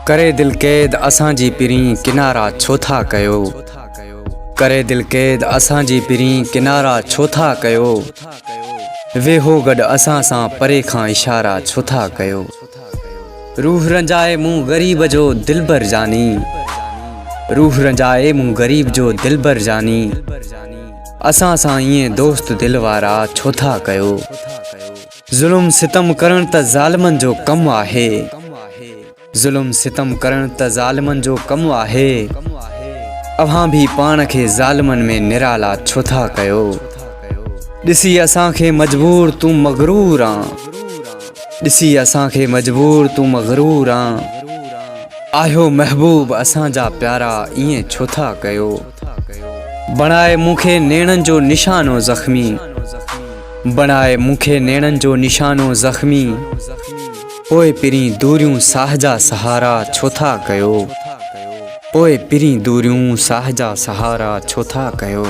करे दिल कैद असांजी पिरीं किनारा छो था कयो। करे दिल कैद असांजी पिरीं किनारा छो था कयो। वेहो गॾु असां सां परे खां इशारा छो था कयो। रूह रंजाए मूं ग़रीब जो दिलबर जानी। रूह रंजाए मूं ग़रीब जो दिलबर जानी। असां सां ईअं दोस्त दिल वारा छो था कयो। ज़ुल्म सितम करण त ज़ालिमनि जो कमु आहे। ज़ुल्म सितम करण त ज़ालिमनि जो कमु आहे। अव्हां भी पाण खे ज़ालिमनि में निराला छो था कयो। ॾिसी असांखे मजबूर तूं मग़रूर आं। ॾिसी असांखे मजबूर तूं मग़रूर आं। आहियो महबूब असांजा प्यारा ईअं छो था कयो। बणाए मूंखे नेणनि जो निशानो ज़ख़्मी। बणाए मूंखे नेणनि जो निशानो ज़ख़्मी। पोइ पिरीं दूरियूं साह जा सहारा छो था कयो। पोइ पिरीं दूरियूं साह जा सहारा छो था कयो।